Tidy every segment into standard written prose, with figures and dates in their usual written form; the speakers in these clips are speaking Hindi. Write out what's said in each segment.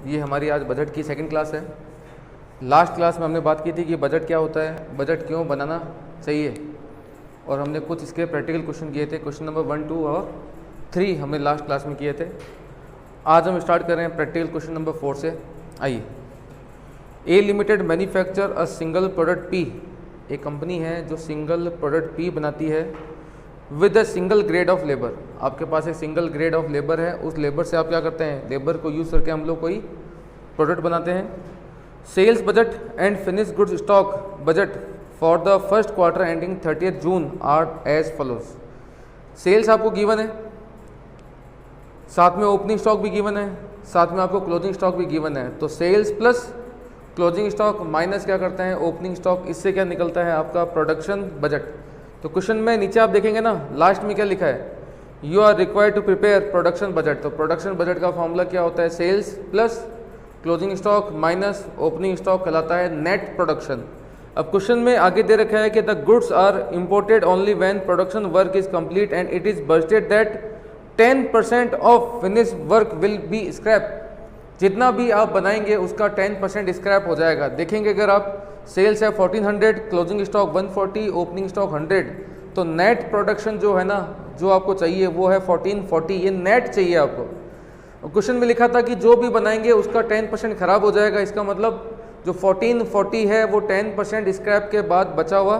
ये हमारी आज बजट की सेकंड क्लास है। लास्ट क्लास में हमने बात की थी कि बजट क्या होता है, बजट क्यों बनाना चाहिए, और हमने कुछ इसके प्रैक्टिकल क्वेश्चन किए थे। क्वेश्चन नंबर 1, 2 और 3 हमने लास्ट क्लास में किए थे। आज हम स्टार्ट कर रहे हैं प्रैक्टिकल क्वेश्चन नंबर 4 से। आइए। A limited manufacture a single product P. एक कंपनी है जो सिंगल प्रोडक्ट पी बनाती है with a single grade of labour. आपके पास एक सिंगल ग्रेड ऑफ लेबर है, उस लेबर से आप क्या करते हैं, लेबर को यूज़ करके हम लोग कोई प्रोडक्ट बनाते हैं। Sales budget and finish goods stock budget for the first quarter ending 30 June are as follows. Sales आपको गिवन है, साथ में ओपनिंग स्टॉक भी गिवन है, साथ में आपको क्लोजिंग स्टॉक भी गिवन है। तो sales plus closing stock minus क्या करते हैं, ओपनिंग स्टॉक, इससे क्या निकलता है आपका प्रोडक्शन बजट। तो क्वेश्चन में नीचे आप देखेंगे ना, लास्ट में क्या लिखा है, you are required to prepare production budget. तो प्रोडक्शन बजट का फॉर्मूला क्या होता है, sales plus closing stock minus opening stock कहलाता है नेट प्रोडक्शन। अब क्वेश्चन में आगे दे रखा है कि the goods are imported only when production work is complete and it is budgeted that 10% of finish work will be scrap. जितना भी आप बनाएंगे उसका 10% स्क्रैप हो जाएगा। देखेंगे अगर आप सेल्स है 1400, क्लोजिंग स्टॉक 140, ओपनिंग स्टॉक 100, तो नेट प्रोडक्शन जो है ना, जो आपको चाहिए वो है 1440। ये नेट चाहिए आपको। क्वेश्चन में लिखा था कि जो भी बनाएंगे उसका 10% खराब हो जाएगा। इसका मतलब जो 1440 है वो 10% स्क्रैप के बाद बचा हुआ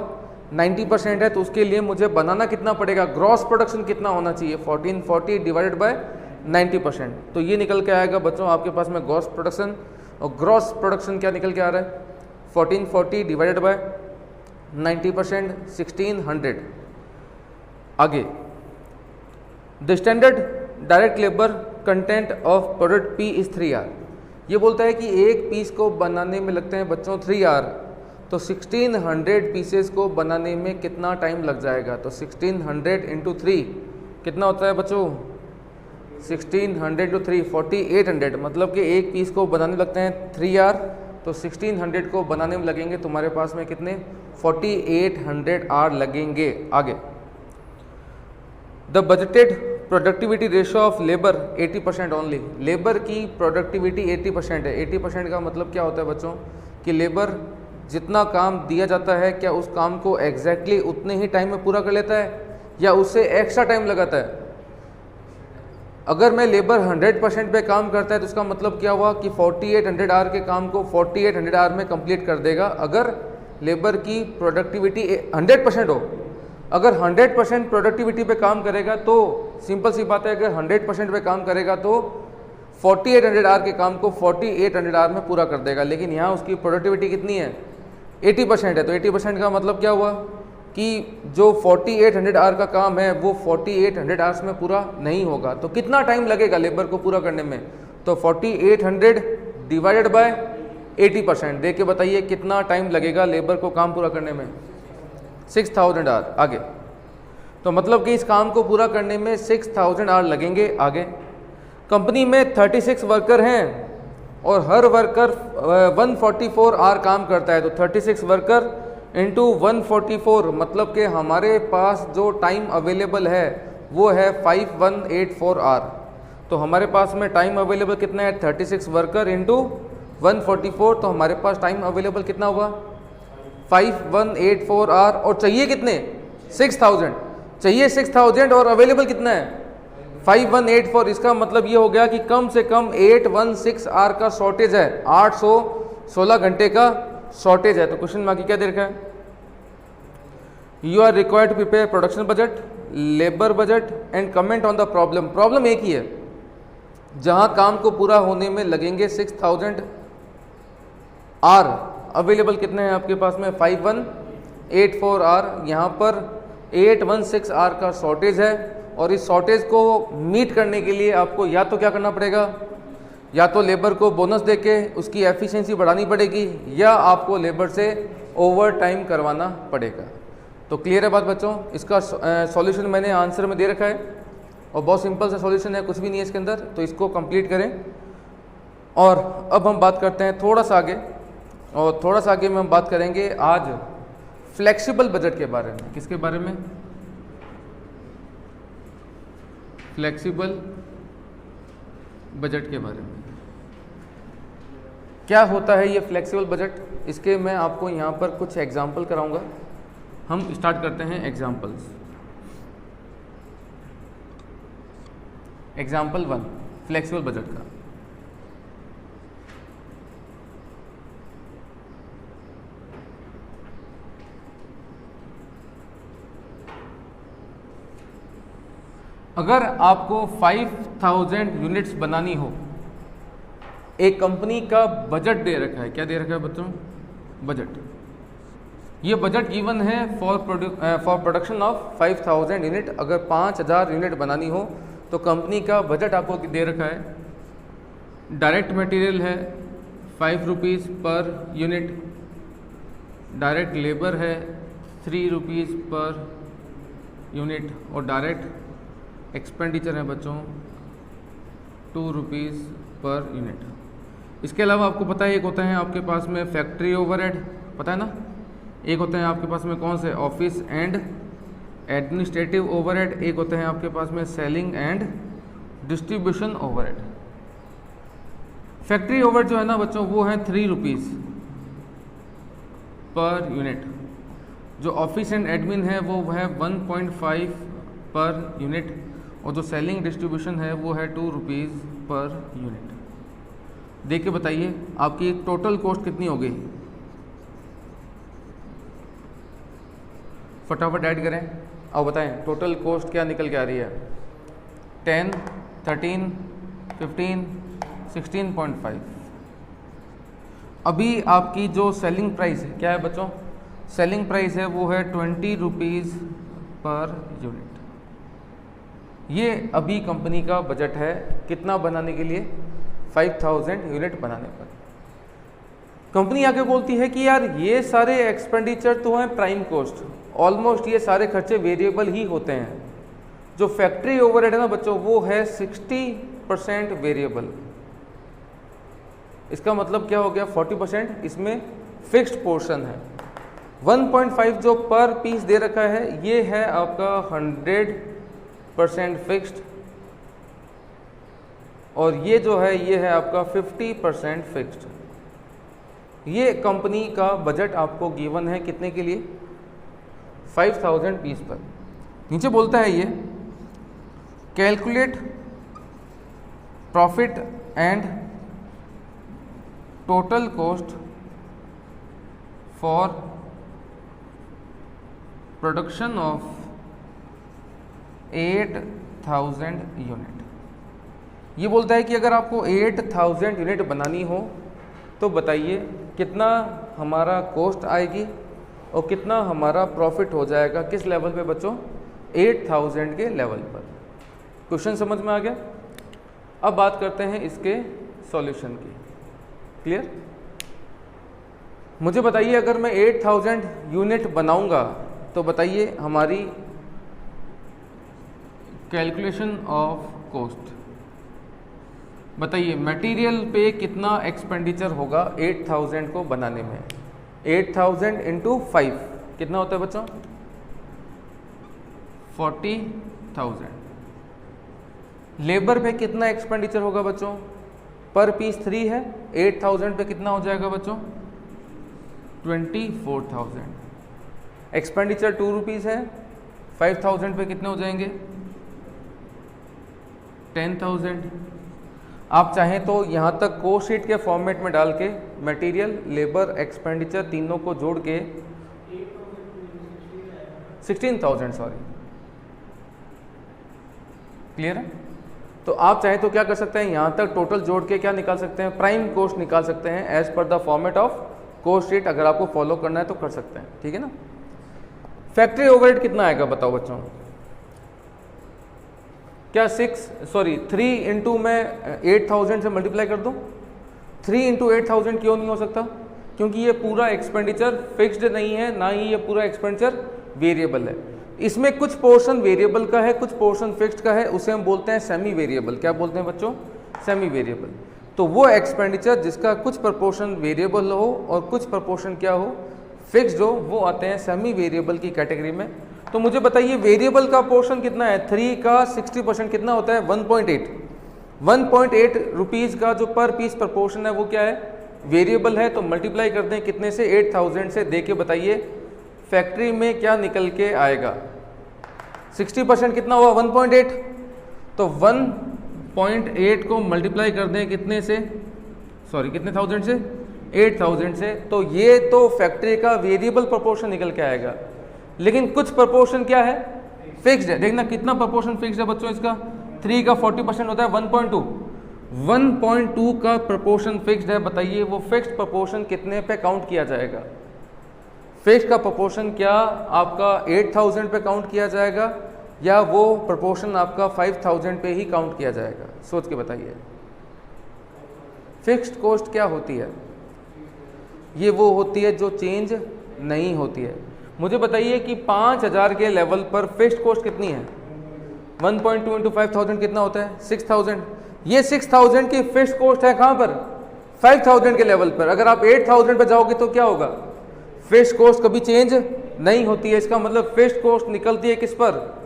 90% है। तो उसके लिए मुझे बनाना कितना पड़ेगा, ग्रॉस प्रोडक्शन कितना होना चाहिए, 1440 डिवाइडेड बाय 90%। तो ये निकल के आएगा बच्चों आपके पास में ग्रॉस प्रोडक्शन। और ग्रॉस प्रोडक्शन क्या निकल के आ रहा है, 1440 डिवाइडेड बाय 90%, 1600। आगे, the standard direct labour content of product P is 3R। ये बोलता है कि एक पीस को बनाने में लगते हैं बच्चों 3R। तो 1600 पीसेस को बनाने में कितना टाइम लग जाएगा। तो 1600 इंटू 3 कितना होता है बच्चों, 1600 टू 3 4800। मतलब कि एक पीस को बनाने लगते हैं 3R, तो 1600 को बनाने में लगेंगे तुम्हारे पास में कितने, 4800 R लगेंगे। आगे, the budgeted productivity ratio of labour 80% only. Labour की प्रोडक्टिविटी 80% है। 80% का मतलब क्या होता है बच्चों, कि लेबर जितना काम दिया जाता है क्या उस काम को एग्जैक्टली उतने ही टाइम में पूरा कर लेता है या उससे एक्स्ट्रा टाइम लगाता है। अगर मैं लेबर 100% पे काम करता है तो उसका मतलब क्या हुआ कि 4800 R के काम को 4800 R में कंप्लीट कर देगा। अगर लेबर की प्रोडक्टिविटी 100% हो, अगर 100% प्रोडक्टिविटी पे काम करेगा तो सिंपल सी बात है, अगर 100% पे काम करेगा तो 4800 R के काम को 4800 R में पूरा कर देगा। लेकिन यहाँ उसकी प्रोडक्टिविटी कितनी है, 80% है। तो 80% का मतलब क्या हुआ कि जो 4800 R का काम है वो 4800 आवर्स में पूरा नहीं होगा। तो कितना टाइम लगेगा लेबर को पूरा करने में, तो 4800 डिवाइडेड बाय 80%। देख के बताइए कितना टाइम लगेगा लेबर को काम पूरा करने में, 6000 R। आगे, तो मतलब कि इस काम को पूरा करने में 6000 R लगेंगे। आगे, कंपनी में 36 वर्कर हैं और हर वर्कर 144 R काम करता है। तो 36 वर्कर इंटू 144 मतलब कि हमारे पास जो टाइम अवेलेबल है वो है 5184 R। तो हमारे पास में टाइम अवेलेबल कितना है, 36 वर्कर इंटू 144। तो हमारे पास टाइम अवेलेबल कितना होगा, 5184 R। और चाहिए कितने, 6000 चाहिए, 6000 और अवेलेबल कितना है, 5184। इसका मतलब ये हो गया कि कम से कम 816 R का शॉर्टेज है, 816 घंटे का शॉर्टेज है। तो क्वेश्चन में आगे क्या दे रखा है, you are required to prepare production budget, labour budget and comment on the problem. Problem एक ही है, जहां काम को पूरा होने में लगेंगे 6000 R, अवेलेबल कितने हैं आपके पास में 5184 R। यहाँ पर 816 R का शॉर्टेज है और इस शॉर्टेज को मीट करने के लिए आपको या तो क्या करना पड़ेगा, या तो लेबर को बोनस देके उसकी एफिशिएंसी बढ़ानी पड़ेगी या आपको लेबर से ओवर टाइम करवाना पड़ेगा। तो क्लियर है बात बच्चों। इसका सॉल्यूशन मैंने आंसर में दे रखा है और बहुत सिंपल सा सॉल्यूशन है, कुछ भी नहीं है इसके अंदर। तो इसको कंप्लीट करें और अब हम बात करते हैं थोड़ा सा आगे, और थोड़ा सा आगे में हम बात करेंगे आज फ्लेक्सिबल बजट के बारे में। किसके बारे में, फ्लेक्सिबल बजट के बारे में। क्या होता है ये फ्लेक्सिबल बजट, इसके मैं आपको यहाँ पर कुछ एग्जाम्पल कराऊंगा। हम स्टार्ट करते हैं एग्जाम्पल्स। एग्जाम्पल 1 फ्लेक्सिबल बजट का। अगर आपको 5000 यूनिट्स बनानी हो, एक कंपनी का बजट दे रखा है। क्या दे रखा है बच्चों? बजट। ये बजट गिवन है फॉर प्रोडक्शन ऑफ 5000 यूनिट। अगर 5000 यूनिट बनानी हो तो कंपनी का बजट आपको दे रखा है। डायरेक्ट मटेरियल है 5 rupees per unit, direct labour है 3 रुपीज़ पर यूनिट, और डायरेक्ट एक्सपेंडिचर है बच्चों 2 रुपीज़ पर यूनिट। इसके अलावा आपको पता है एक होता है आपके पास में फैक्ट्री ओवरहेड, पता है ना। एक होता है आपके पास में कौन से, ऑफिस एंड एडमिनिस्ट्रेटिव ओवरहेड। एक होते हैं आपके पास में selling and distribution overhead. Factory overhead जो है ना बच्चों वो है 3 रुपीज़ पर यूनिट। जो ऑफिस एंड एडमिन है वो है 1.5 पर यूनिट, और जो सेलिंग डिस्ट्रीब्यूशन है वो है 2 रुपीज़ पर यूनिट। देख के बताइए आपकी टोटल कॉस्ट कितनी हो गई, फटाफट ऐड करें और बताएं टोटल कॉस्ट क्या निकल के आ रही है। 10, 13, 15, 16.5। अभी आपकी जो सेलिंग प्राइस है क्या है बच्चों? सेलिंग प्राइस है वो है 20 रुपीज़ पर यूनिट। ये अभी कंपनी का बजट है कितना बनाने के लिए? 5000 यूनिट बनाने पर। कंपनी आगे बोलती है कि यार ये सारे एक्सपेंडिचर तो हैं प्राइम कॉस्ट, ऑलमोस्ट ये सारे खर्चे वेरिएबल ही होते हैं। जो फैक्ट्री ओवरहेड है ना बच्चों वो है 60% वेरिएबल। इसका मतलब क्या हो गया? 40% इसमें फिक्स्ड पोर्शन है। 1.5 जो पर पीस दे रखा है ये है आपका 100% फिक्स्ड, और ये जो है ये है आपका 50% फिक्स्ड। ये कंपनी का बजट आपको गिवन है कितने के लिए? 5000 पीस पर। नीचे बोलता है ये calculate profit and total cost for production of 8000 unit. ये बोलता है कि अगर आपको 8000 यूनिट बनानी हो तो बताइए कितना हमारा कॉस्ट आएगी और कितना हमारा प्रॉफिट हो जाएगा। किस लेवल पे बच्चों? 8000 के लेवल पर। क्वेश्चन समझ में आ गया? अब बात करते हैं इसके सॉल्यूशन की। क्लियर? मुझे बताइए अगर मैं 8000 यूनिट बनाऊंगा तो बताइए हमारी कैलकुलेशन ऑफ कॉस्ट। बताइए मटेरियल पे कितना एक्सपेंडिचर होगा 8000 को बनाने में? 8000 इंटू 5 कितना होता है बच्चों? 40,000। लेबर पे कितना एक्सपेंडिचर होगा बच्चों? पर पीस 3 है, 8000 पे कितना हो जाएगा बच्चों? 24,000। एक्सपेंडिचर 2 रुपीज़ है, 5000 पे कितने हो जाएंगे? 10,000। आप चाहें तो यहाँ तक कोस्ट शीट के फॉर्मेट में डाल के मटेरियल, लेबर, एक्सपेंडिचर तीनों को जोड़ के 16,000 सॉरी। क्लियर है? तो आप चाहें तो क्या कर सकते हैं, यहाँ तक टोटल जोड़ के क्या निकाल सकते हैं? प्राइम कॉस्ट निकाल सकते हैं as per the format of cost sheet. अगर आपको फॉलो करना है तो कर सकते हैं, ठीक है ना। फैक्ट्री ओवरहेड कितना आएगा बताओ बच्चों? क्या 3 इंटू मैं 8000 से मल्टीप्लाई कर दूं? 3 इंटू 8000 क्यों नहीं हो सकता? क्योंकि ये पूरा एक्सपेंडिचर फिक्स्ड नहीं है, ना ही ये पूरा एक्सपेंडिचर वेरिएबल है। इसमें कुछ पोर्शन वेरिएबल का है, कुछ पोर्शन फिक्स्ड का है, उसे हम बोलते हैं सेमी वेरिएबल। क्या बोलते हैं बच्चों? Semi variable. तो वो एक्सपेंडिचर जिसका कुछ प्रपोर्शन वेरिएबल हो और कुछ प्रपोर्शन क्या हो? फिक्स्ड हो, वो आते हैं सेमी वेरिएबल की कैटेगरी में। तो मुझे बताइए वेरिएबल का पोर्शन कितना है? 3 का 60% कितना होता है? 1.8 रुपीज़ का जो पर पीस प्रपोर्शन है वो क्या है? वेरिएबल है तो मल्टीप्लाई कर दें कितने से, 8000 से, दे के बताइए फैक्ट्री में क्या निकल के आएगा। 60% कितना हुआ, 1.8, तो 1.8 को मल्टीप्लाई कर दें कितने से, सॉरी कितने थाउजेंड से, 8000 से, तो ये तो फैक्ट्री का वेरिएबल प्रोपोर्शन निकल के आएगा। लेकिन कुछ प्रोपोर्शन क्या है, फिक्स्ड है। देखना कितना प्रोपोर्शन फिक्स्ड है बच्चों इसका, 3 का 40% होता है 1.2, 1.2 का प्रोपोर्शन फिक्स्ड है। बताइए वो फिक्स्ड प्रोपोर्शन कितने पे काउंट किया जाएगा। फिक्स्ड का प्रोपोर्शन क्या आपका 8000 पे काउंट किया जाएगा या वो प्रोपोर्शन आपका 5000 पे ही काउंट किया जाएगा, सोच के बताइए। फिक्स्ड कॉस्ट क्या होती है, ये वो होती है जो चेंज नहीं होती है। मुझे बताइए कि 5000 के लेवल पर फिक्स्ड कॉस्ट कितनी है, 1.2 इंटू 5000 कितना होता है, 6000। ये 6000 की फिक्स्ड कॉस्ट है कहाँ पर, 5000 के लेवल पर। अगर आप 8000 पर जाओगे तो क्या होगा, फिक्स्ड कॉस्ट कभी चेंज नहीं होती है। इसका मतलब फिक्स्ड कॉस्ट निकलती है किस पर,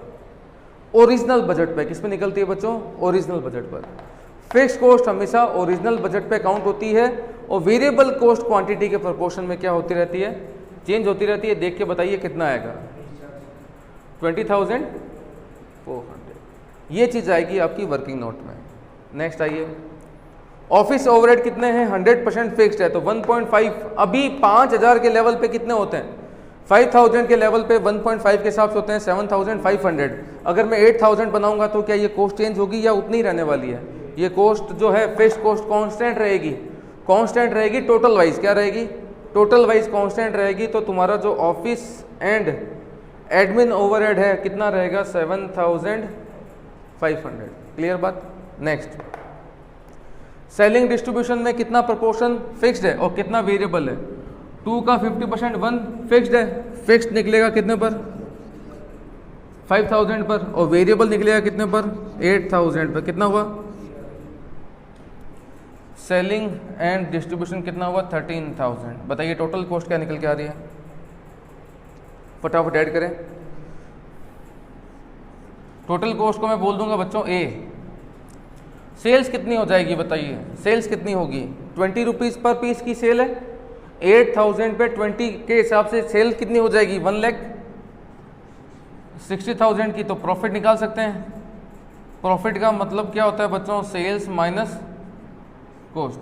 ओरिजिनल बजट पे। किस पे निकलती है बच्चों, ओरिजिनल बजट पर। फिक्स्ड कॉस्ट हमेशा ओरिजिनल बजट पे काउंट होती है और वेरिएबल कॉस्ट क्वांटिटी के प्रोपोर्शन में क्या होती रहती है, चेंज होती रहती है। देख के बताइए कितना आएगा, 20,400। ये चीज़ आएगी आपकी वर्किंग नोट में। नेक्स्ट आइए, ऑफिस ओवरहेड कितने हैं, 100% फिक्स्ड है तो 1.5। अभी 5000 के लेवल पे कितने होते हैं, 5000 के लेवल पे 1.5 के हिसाब से होते हैं 7500। अगर मैं 8000 बनाऊंगा तो क्या ये कॉस्ट चेंज होगी या उतनी रहने वाली है, ये कॉस्ट जो है फिक्स्ड कॉस्ट कांस्टेंट रहेगी, कांस्टेंट रहेगी टोटल वाइज। क्या रहेगी, टोटल वाइज कांस्टेंट रहेगी। तो तुम्हारा जो ऑफिस एंड एडमिन ओवरहेड है कितना रहेगा, 7500। क्लियर बात। नेक्स्ट, सेलिंग डिस्ट्रीब्यूशन में कितना प्रोपोर्शन फिक्स्ड है और कितना वेरिएबल है, 2 का 50%, 1 फिक्स्ड है, फिक्स्ड निकलेगा कितने पर, 5000 पर, और वेरिएबल निकलेगा कितने पर, 8000 पर। कितना हुआ, सेलिंग एंड डिस्ट्रीब्यूशन कितना हुआ, 13000। बताइए टोटल कॉस्ट क्या निकल के आ रही है, फटाफट ऐड करें। टोटल कॉस्ट को मैं बोल दूंगा बच्चों ए। सेल्स कितनी हो जाएगी बताइए, सेल्स कितनी होगी, 20 रुपीज़ पर पीस की सेल है, 8000 पे 20 के हिसाब से सेल कितनी हो जाएगी, 1,60,000 की। तो प्रॉफिट निकाल सकते हैं। प्रॉफिट का मतलब क्या होता है बच्चों, सेल्स माइनस कॉस्ट।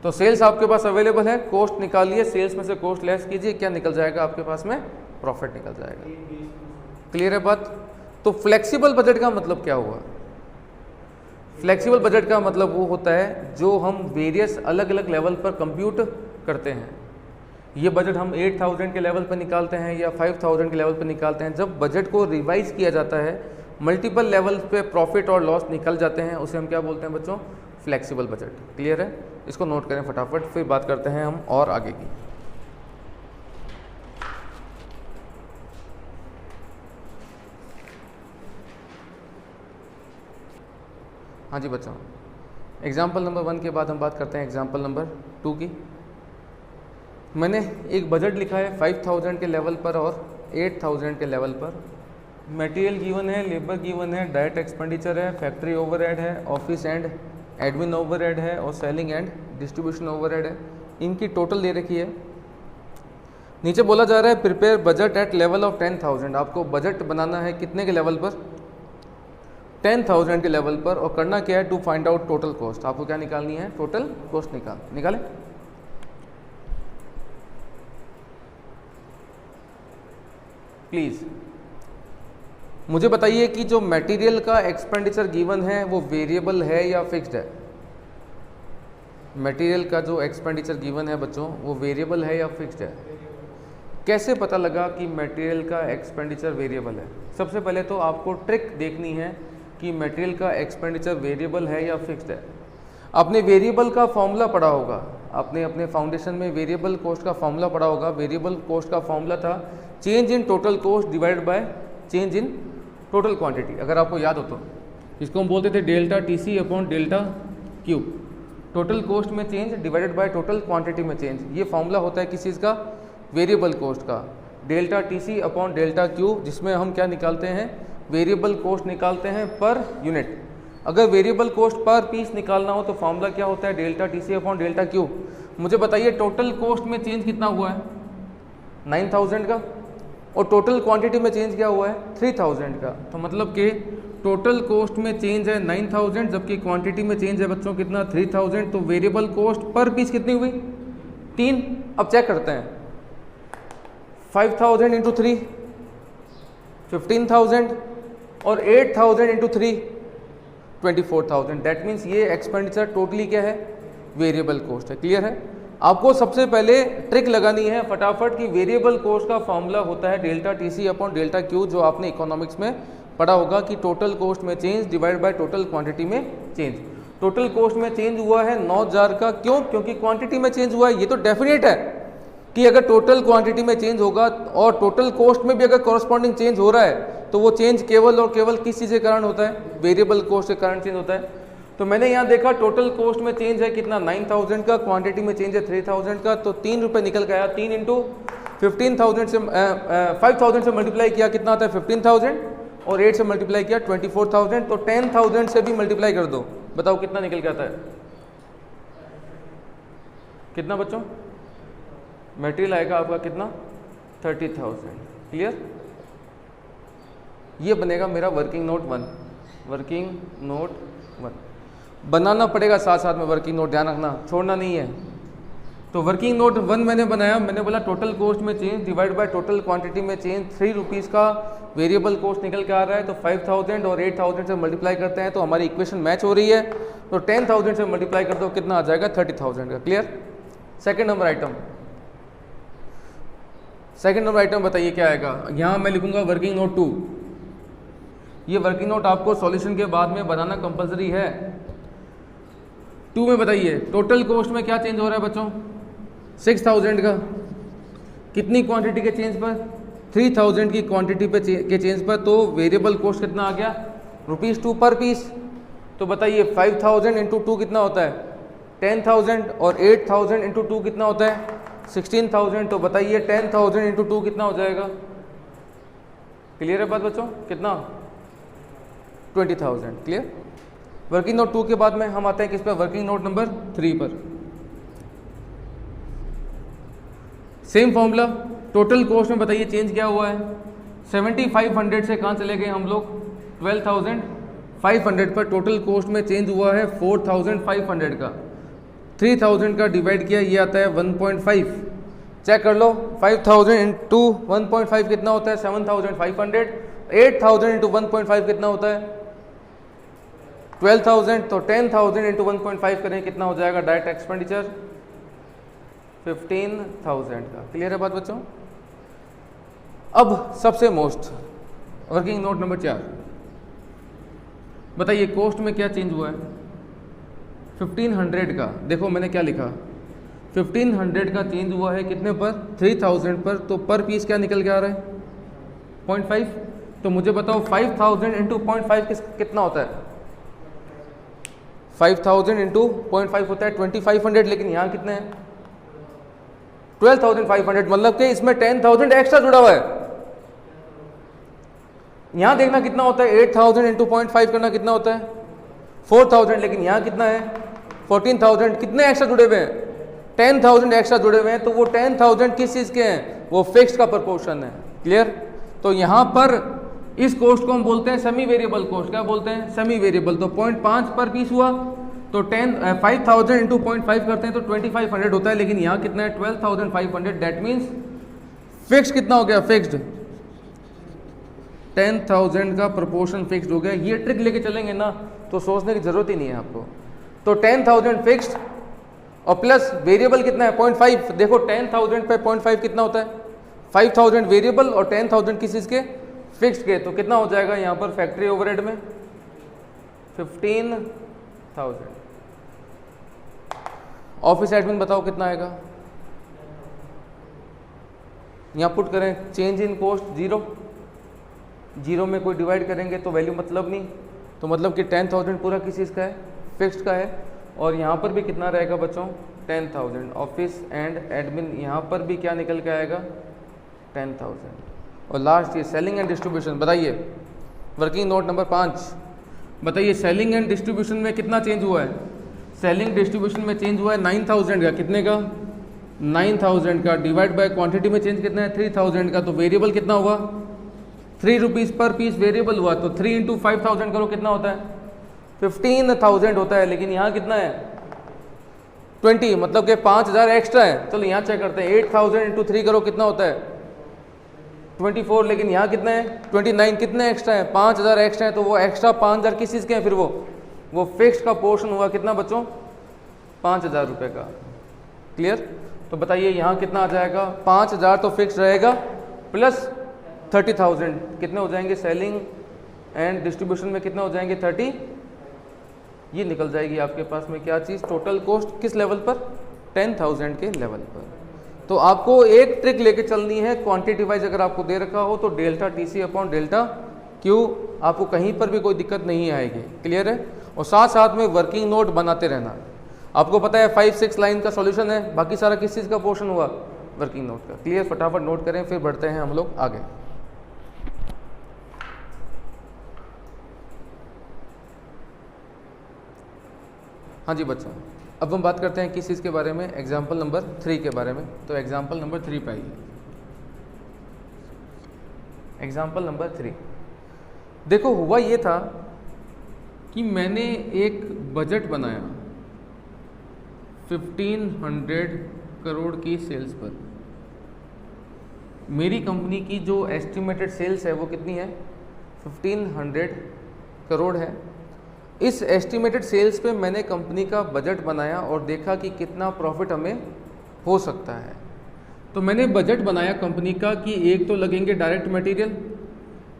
तो सेल्स आपके पास अवेलेबल है, कॉस्ट निकालिए, सेल्स में से कॉस्ट लेस कीजिए, क्या निकल जाएगा आपके पास में, प्रॉफिट निकल जाएगा। क्लियर है बात। तो फ्लेक्सिबल बजट का मतलब क्या हुआ, फ्लेक्सिबल बजट का मतलब वो होता है जो हम वेरियस अलग अलग लेवल पर कंप्यूट करते हैं। ये बजट हम 8000 के लेवल पर निकालते हैं या 5000 के लेवल पर निकालते हैं। जब बजट को रिवाइज किया जाता है, मल्टीपल लेवल पे प्रॉफिट और लॉस निकल जाते हैं, उसे हम क्या बोलते हैं बच्चों, फ्लेक्सिबल बजट। क्लियर है, इसको नोट करें फटाफट, फिर बात करते हैं हम और आगे की। हाँ जी बच्चों, एग्जाम्पल नंबर 1 के बाद हम बात करते हैं एग्जाम्पल नंबर 2 की। मैंने एक बजट लिखा है 5000 के लेवल पर और 8000 के लेवल पर। मटेरियल गिवन है, लेबर गिवन है, डायरेक्ट एक्सपेंडिचर है, फैक्ट्री ओवरहेड है, ऑफिस एंड एडमिन ओवरहेड है और सेलिंग एंड डिस्ट्रीब्यूशन ओवरहेड है। इनकी टोटल दे रखी है। नीचे बोला जा रहा है prepare budget at level of 10,000। आपको बजट बनाना है कितने के लेवल पर, 10,000 के लेवल पर। और करना क्या है, to find out total cost. आपको क्या निकालनी है, टोटल कॉस्ट निकालें। प्लीज मुझे बताइए कि जो मटेरियल का एक्सपेंडिचर गिवन है वो वेरिएबल है या फिक्स्ड है। मटेरियल का जो एक्सपेंडिचर गिवन है बच्चों वो वेरिएबल है या फिक्स्ड है। कैसे पता लगा कि मटेरियल का एक्सपेंडिचर वेरिएबल है। सबसे पहले तो आपको ट्रिक देखनी है कि मटेरियल का एक्सपेंडिचर वेरिएबल है या फिक्स्ड है। आपने वेरिएबल का फॉर्मूला पढ़ा होगा, आपने अपने फाउंडेशन में वेरिएबल कॉस्ट का फॉर्मूला पढ़ा होगा। वेरिएबल कॉस्ट का फॉर्मूला था change in total cost divided by change in total quantity. अगर आपको याद हो तो इसको हम बोलते थे delta TC upon delta Q. Total cost में change divided by total quantity में चेंज। ये फॉर्मूला होता है किस चीज़ का, वेरिएबल कॉस्ट का, delta TC upon delta Q, जिसमें हम क्या निकालते हैं, वेरिएबल कॉस्ट निकालते हैं पर यूनिट। अगर वेरिएबल कॉस्ट पर पीस निकालना हो तो फॉर्मूला क्या होता है, delta T C upon delta Q. मुझे बताइए टोटल कॉस्ट में चेंज कितना हुआ है, 9000 का, और टोटल क्वांटिटी में चेंज क्या हुआ है, 3000 का। तो मतलब कि टोटल कॉस्ट में चेंज है 9000, जबकि क्वांटिटी में चेंज है बच्चों कितना, 3000। तो वेरिएबल कॉस्ट पर पीस कितनी हुई, 3। अब चेक करते हैं, 5000 इंटू 3 15,000 और 8000 इंटू 3 24,000। दैट मीन्स ये एक्सपेंडिचर टोटली क्या है, वेरिएबल कॉस्ट है। क्लियर है। आपको सबसे पहले ट्रिक लगानी है फटाफट कि वेरिएबल कॉस्ट का फॉर्मूला होता है delta T C upon delta Q, जो आपने इकोनॉमिक्स में पढ़ा होगा कि टोटल कॉस्ट में change divide by total quantity में चेंज। टोटल कॉस्ट में चेंज हुआ है 9000 का, क्यों, क्योंकि क्वांटिटी में चेंज हुआ है। ये तो डेफिनेट है कि अगर टोटल क्वांटिटी में चेंज होगा और टोटल कॉस्ट में भी अगर कॉरस्पॉन्डिंग चेंज हो रहा है तो वो चेंज केवल और केवल किस चीज़ के कारण होता है, वेरिएबल कॉस्ट के कारण चेंज होता है। तो मैंने यहाँ देखा टोटल कॉस्ट में चेंज है कितना, 9000 का, क्वांटिटी में चेंज है 3000 का, तो 3 रुपये निकल गया। 3 इंटू 15,000 से 5000 से मल्टीप्लाई किया कितना आता है, 15,000, और 8 से मल्टीप्लाई किया 24,000। तो 10,000 से भी मल्टीप्लाई कर दो, बताओ कितना निकल के आता है, कितना बच्चों, मटेरियल आएगा आपका कितना, 30,000। क्लियर। ये बनेगा मेरा वर्किंग नोट 1। वर्किंग नोट 1 बनाना पड़ेगा साथ साथ में वर्किंग नोट, ध्यान रखना, छोड़ना नहीं है। तो वर्किंग नोट 1 मैंने बनाया, मैंने बोला टोटल कॉस्ट में change divide by total quantity में चेंज। 3 रुपीज़ का वेरिएबल कॉस्ट निकल के आ रहा है, तो 5000 और 8000 से मल्टीप्लाई करते हैं तो हमारी इक्वेशन मैच हो रही है। तो 10,000 से मल्टीप्लाई कर दो, कितना आ जाएगा, 30,000 का। Clear. Second number item, second number item बताइए क्या आएगा। यहाँ मैं लिखूंगा वर्किंग नोट 2। ये वर्किंग नोट आपको सॉल्यूशन के बाद में बनाना कंपलसरी है। 2 में बताइए टोटल कॉस्ट में क्या चेंज हो रहा है बच्चों, 6000 का, कितनी क्वांटिटी के चेंज पर, 3000 की क्वांटिटी पे के चेंज पर। तो वेरिएबल कॉस्ट कितना आ गया, ₹2 पर पीस। तो बताइए 5000 इंटू 2 कितना होता है, 10,000, और 8000 इंटू 2 कितना होता है, 16,000। तो बताइए 10,000 इंटू 2 कितना हो जाएगा। क्लियर है बात बच्चों, कितना, 20,000। क्लियर। वर्किंग नोट 2 के बाद में हम आते हैं किस पर, वर्किंग नोट नंबर 3 पर। सेम फॉर्मूला, टोटल कॉस्ट में बताइए चेंज क्या हुआ है, 7500 से कहाँ चले गए हम लोग, 12,500 पर। टोटल कॉस्ट में चेंज हुआ है 4,500 का, 3000 का डिवाइड किया, ये आता है 1.5। चेक कर लो, 5000 इंटू 1.5 कितना होता है, 7,500। 8000 इंटू 1.5 कितना होता है, 12,000। तो 10,000 इंटू 1.5 करें कितना हो जाएगा, डायरेक्ट एक्सपेंडिचर 15,000 का। क्लियर है बात बच्चों। अब सबसे मोस्ट, वर्किंग नोट नंबर 4 बताइए कॉस्ट में क्या चेंज हुआ है, 1500 का। देखो मैंने क्या लिखा, 1500 का चेंज हुआ है कितने पर, 3000 पर। तो पर पीस क्या निकल के आ रहा है, 0.5। तो मुझे बताओ 5000 इंटू 0.5 कितना होता है, 5000 इंटू 0.5 होता है 2500, लेकिन यहाँ कितने हैं, 12,500। मतलब कि इसमें 10,000 एक्स्ट्रा जुड़ा हुआ है। यहाँ देखना कितना होता है, 8000 इंटू 0.5 करना कितना होता है, 4000, लेकिन यहाँ कितना है, 14,000। कितने एक्स्ट्रा जुड़े हुए हैं, 10,000 एक्स्ट्रा जुड़े हुए हैं। तो वो 10,000 किस चीज़ के हैं, वो फिक्स्ड का प्रपोर्शन है। क्लियर। तो यहाँ पर इस कॉस्ट को हम बोलते हैं सेमी वेरिएबल कॉस्ट। क्या बोलते हैं, सेमी वेरिएबल। तो 0.5 पर पीस हुआ, तो 5000 इंटू 0.5 करते हैं तो 2500 होता है, लेकिन यहाँ कितना है, 12,500। दैट मीन्स फिक्स्ड कितना हो गया, फिक्स्ड 10,000 का प्रोपोर्शन फिक्स्ड हो गया। ये ट्रिक लेके चलेंगे ना तो सोचने की जरूरत ही नहीं है आपको। तो 10,000 फिक्स्ड और प्लस वेरिएबल कितना है, 0.5। देखो 10,000 पे 0.5 कितना होता है, 5,000 वेरिएबल और 10,000 किस चीज़ के, फिक्स्ड के। तो कितना हो जाएगा यहाँ पर फैक्ट्री ओवरहेड में 15,000। ऑफिस एडमिन बताओ कितना आएगा, यहाँ पुट करें, चेंज इन कॉस्ट 0, 0 में कोई डिवाइड करेंगे तो वैल्यू मतलब नहीं। तो मतलब कि 10,000 पूरा किस चीज़ का है, फिक्स्ड का है। और यहाँ पर भी कितना रहेगा बच्चों, 10,000। ऑफिस एंड एडमिन यहाँ पर भी क्या निकल के आएगा, 10,000। और लास्ट ये सेलिंग एंड डिस्ट्रीब्यूशन। बताइए वर्किंग नोट नंबर 5, बताइए सेलिंग एंड डिस्ट्रीब्यूशन में कितना चेंज हुआ है? सेलिंग डिस्ट्रीब्यूशन में चेंज हुआ है 9000 का, कितने का? 9000 का, डिवाइड बाय क्वांटिटी में चेंज कितना है? 3000 का, तो वेरिएबल कितना हुआ? 3 रुपीज़ पर पीस वेरिएबल हुआ, तो 3 इंटू 5000 करो कितना होता है? 15000 होता है। लेकिन यहाँ कितना है? 20, मतलब कि 5000 एक्स्ट्रा है। चलो यहाँ चेक करते हैं, 8000 इंटू 3 करो कितना होता है? 24। लेकिन यहाँ कितना है? 29। कितने एक्स्ट्रा है? 5000 एक्स्ट्रा है, तो वो एक्स्ट्रा 5000 किस चीज़ के हैं? फिर वो फिक्स्ड का पोर्शन हुआ कितना बच्चों? 5000 रुपये का। क्लियर? तो बताइए यहाँ कितना आ जाएगा? 5000 तो फिक्स रहेगा प्लस 30,000 कितने हो जाएंगे? सेलिंग एंड डिस्ट्रीब्यूशन में कितना हो जाएंगे? 30। ये निकल जाएगी आपके पास में क्या चीज़? टोटल कॉस्ट किस लेवल पर? 10,000 के लेवल पर। तो आपको एक ट्रिक लेके चलनी है, क्वांटिटी वाइज अगर आपको दे रखा हो तो delta TC upon delta Q, आपको कहीं पर भी कोई दिक्कत नहीं आएगी। क्लियर है? और साथ साथ में वर्किंग नोट बनाते रहना। आपको पता है 5-6 लाइन का सॉल्यूशन है, बाकी सारा किस चीज़ का पोर्शन हुआ? वर्किंग नोट का। क्लियर? फटाफट नोट करें, फिर बढ़ते हैं हम लोग आगे। हाँ जी बच्चों, अब हम बात करते हैं किस चीज़ के बारे में? एग्जाम्पल नंबर 3 के बारे में। तो एग्जाम्पल नंबर 3 पे आइए। एग्जाम्पल नंबर 3 देखो, हुआ ये था कि मैंने एक बजट बनाया 1500 करोड़ की सेल्स पर। मेरी कंपनी की जो एस्टिमेटेड सेल्स है वो कितनी है? 1500 करोड़ है। इस एस्टिमेटेड सेल्स पे मैंने कंपनी का बजट बनाया और देखा कि कितना प्रॉफिट हमें हो सकता है। तो मैंने बजट बनाया कंपनी का कि एक तो लगेंगे डायरेक्ट मटेरियल,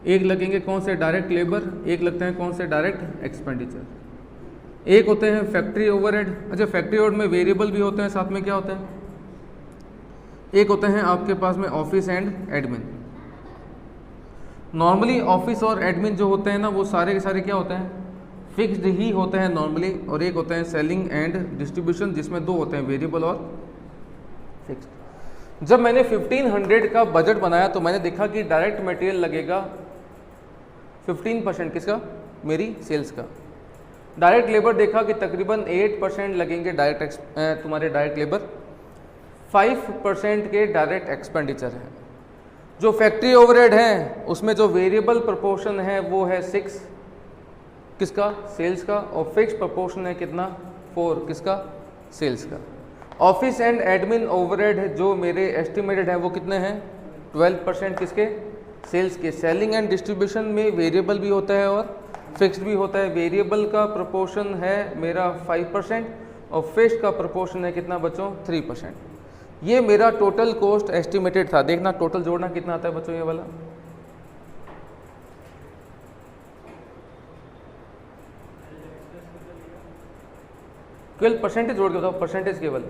एक लगेंगे कौन से? डायरेक्ट लेबर, एक लगते हैं कौन से? डायरेक्ट एक्सपेंडिचर, एक होते हैं फैक्ट्री ओवरहेड। अच्छा, फैक्ट्री ओवरहेड में वेरिएबल भी होते हैं, साथ में क्या होता है? एक होते हैं आपके पास में office and admin. Normally office और एडमिन जो होते हैं ना, वो सारे के सारे क्या होते हैं? फिक्स्ड ही होते हैं नॉर्मली। और एक होते हैं सेलिंग एंड डिस्ट्रीब्यूशन, जिसमें दो होते हैं, वेरिएबल और फिक्स्ड। जब मैंने 1500 का बजट बनाया तो मैंने देखा कि डायरेक्ट मटेरियल लगेगा 15%, किसका? मेरी सेल्स का। डायरेक्ट लेबर देखा कि तकरीबन 8% लगेंगे डायरेक्ट तुम्हारे डायरेक्ट लेबर, 5% के डायरेक्ट एक्सपेंडिचर है। जो फैक्ट्री ओवरहेड है उसमें जो वेरिएबल प्रोपोर्शन है वो है 6, किसका? सेल्स का। और फिक्स प्रोपोर्शन है कितना? 4, किसका? सेल्स का। ऑफिस एंड एडमिन ओवरहेड जो मेरे एस्टिमेटेड है वो कितने हैं? 12%, किसके? सेल्स के। सेलिंग एंड डिस्ट्रीब्यूशन में वेरिएबल भी होता है और फिक्स्ड भी होता है। वेरिएबल का प्रोपोर्शन है मेरा 5% और फिक्स्ड का प्रोपोर्शन है कितना बच्चों? 3%। ये मेरा टोटल कॉस्ट एस्टिमेटेड था। देखना टोटल जोड़ना कितना आता है बच्चों ये वाला? केवल परसेंटेज जोड़ के बताओ, परसेंटेज केवल।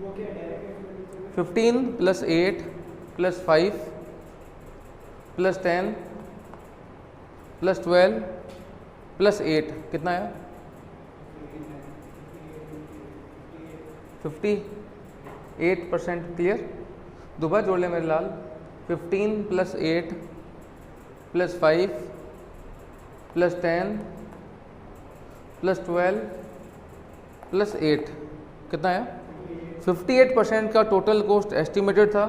वो क्या direct? 15 plus 8 plus 5 plus 10 plus 12 plus 8 कितना आया? 58%। क्लियर? दोबारा जोड़ ले मेरे लाल। 15 plus 8 plus 5 plus 10 plus 12 plus 8 कितना आया? 58% का टोटल कॉस्ट एस्टिमेटेड था,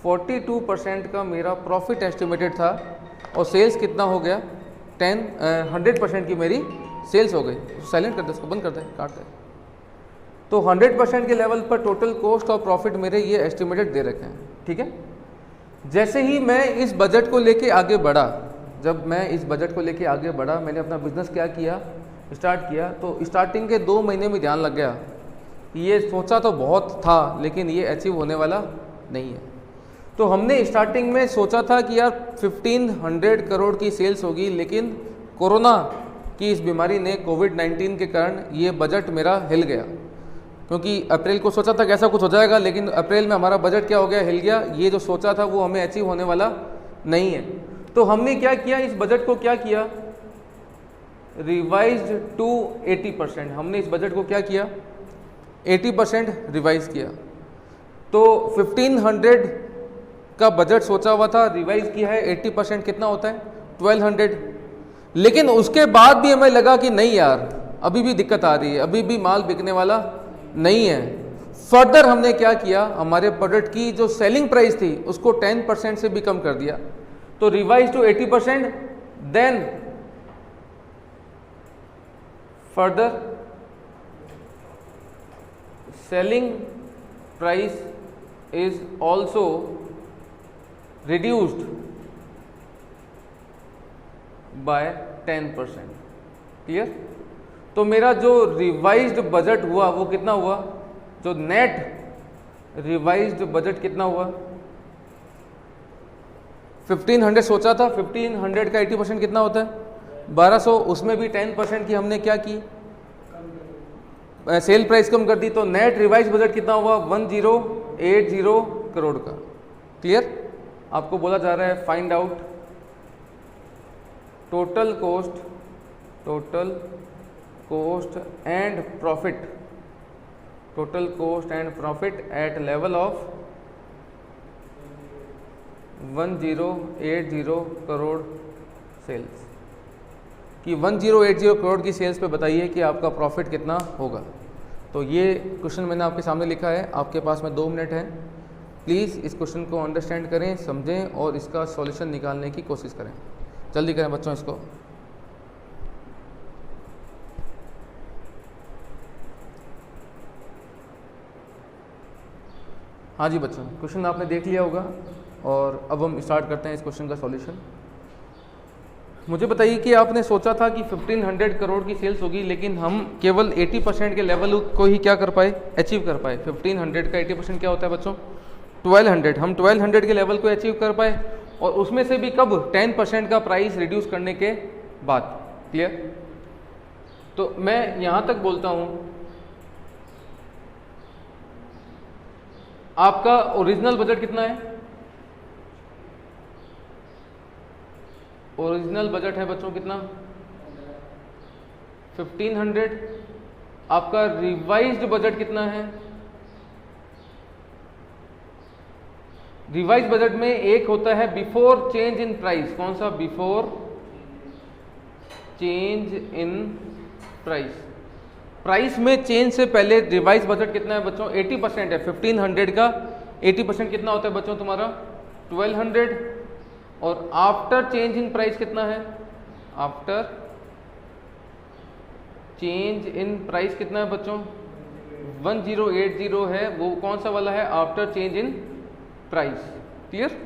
42% का मेरा प्रॉफिट एस्टिमेटेड था और सेल्स कितना हो गया? 100% की मेरी सेल्स हो गई। साइलेंट कर दे इसको, बंद कर दे, काट दे। तो 100% के लेवल पर टोटल कॉस्ट और प्रॉफिट मेरे ये एस्टिमेटेड दे रखे हैं। ठीक है? जैसे ही मैं इस बजट को लेके आगे बढ़ा, जब मैं इस बजट को लेके आगे बढ़ा, मैंने अपना बिजनेस क्या किया? स्टार्ट किया। तो स्टार्टिंग के 2 महीने में ध्यान लग गया, ये सोचा तो बहुत था लेकिन ये अचीव होने वाला नहीं है। तो हमने स्टार्टिंग में सोचा था कि यार 1500 करोड़ की सेल्स होगी, लेकिन कोरोना की इस बीमारी ने, कोविड-19 के कारण ये बजट मेरा हिल गया। क्योंकि अप्रैल को सोचा था कि ऐसा कुछ हो जाएगा, लेकिन अप्रैल में हमारा बजट क्या हो गया? हिल गया। ये जो सोचा था वो हमें अचीव होने वाला नहीं है। तो हमने क्या किया? इस बजट को क्या किया? Revised to 80%। हमने इस बजट को क्या किया? 80% रिवाइज किया। तो 1500 का बजट सोचा हुआ था, रिवाइज किया है, 80% कितना होता है 1200। लेकिन उसके बाद भी हमें लगा कि नहीं यार, अभी भी दिक्कत आ रही है, अभी भी माल बिकने वाला नहीं है। फर्दर हमने क्या किया, हमारे प्रोडक्ट की जो सेलिंग प्राइस थी उसको 10% से भी कम कर दिया, तो revise to 80%, then further selling price is also reduced by 10%। Clear? तो मेरा जो रिवाइज्ड बजट हुआ वो कितना हुआ, जो नेट रिवाइज्ड बजट कितना हुआ, 1500 सोचा था, 1500 का 80% कितना होता है 1200, उसमें भी 10% की हमने क्या की, सेल प्राइस कम कर दी, तो नेट रिवाइज बजट कितना हुआ 1080 करोड़ का। क्लियर? आपको बोला जा रहा है find out total cost and profit, total cost and profit at level of 1080 crore sales, कि 1080 करोड़ की सेल्स पे बताइए कि आपका प्रॉफिट कितना होगा। तो ये क्वेश्चन मैंने आपके सामने लिखा है, आपके पास में 2 मिनट है, प्लीज़ इस क्वेश्चन को अंडरस्टैंड करें, समझें और इसका सॉल्यूशन निकालने की कोशिश करें। जल्दी करें बच्चों इसको। हाँ जी बच्चों, क्वेश्चन आपने देख लिया होगा और अब हम स्टार्ट करते हैं इस क्वेश्चन का सॉल्यूशन। मुझे बताइए कि आपने सोचा था कि 1500 करोड़ की सेल्स होगी, लेकिन हम केवल 80% के लेवल को ही क्या कर पाए, अचीव कर पाए। 1500 का 80% क्या होता है बच्चों 1200, हम 1200 के लेवल को अचीव कर पाए, और उसमें से भी कब 10% का प्राइस रिड्यूस करने के बाद। क्लियर? तो मैं यहाँ तक बोलता हूँ, आपका ओरिजिनल बजट कितना है, ओरिजिनल बजट है बच्चों कितना 1500, आपका रिवाइज्ड बजट कितना है, रिवाइज बजट में एक होता है बिफोर चेंज इन प्राइस, कौन सा, before change in price, price में चेंज से पहले रिवाइज बजट कितना है बच्चों 80% है। 1500 का 80% कितना होता है बच्चों तुम्हारा 1200, और आफ्टर चेंज इन प्राइस कितना है, आफ्टर चेंज इन प्राइस कितना है बच्चों 1080 है, वो कौन सा वाला है, after change in price. Clear?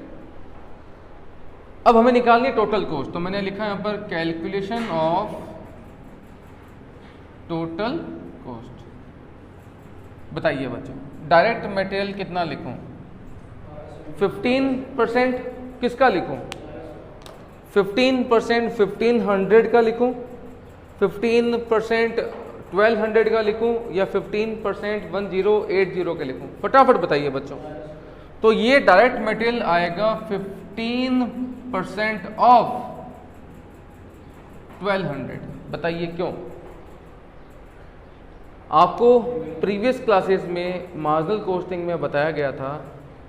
अब हमें निकालनी है टोटल कॉस्ट, तो मैंने लिखा है यहाँ पर कैलकुलेशन ऑफ टोटल कॉस्ट। बताइए बच्चों, डायरेक्ट मटेरियल कितना लिखूं, 15% किसका लिखूं, 15% 1500 का लिखूं, 15% 1200 का लिखूं, या 15% 1080 का लिखूं, फटाफट बताइए बच्चों। तो ये डायरेक्ट मटेरियल आएगा 15% ऑफ 1200। बताइए क्यों? आपको प्रीवियस क्लासेस में मार्जिनल कॉस्टिंग में बताया गया था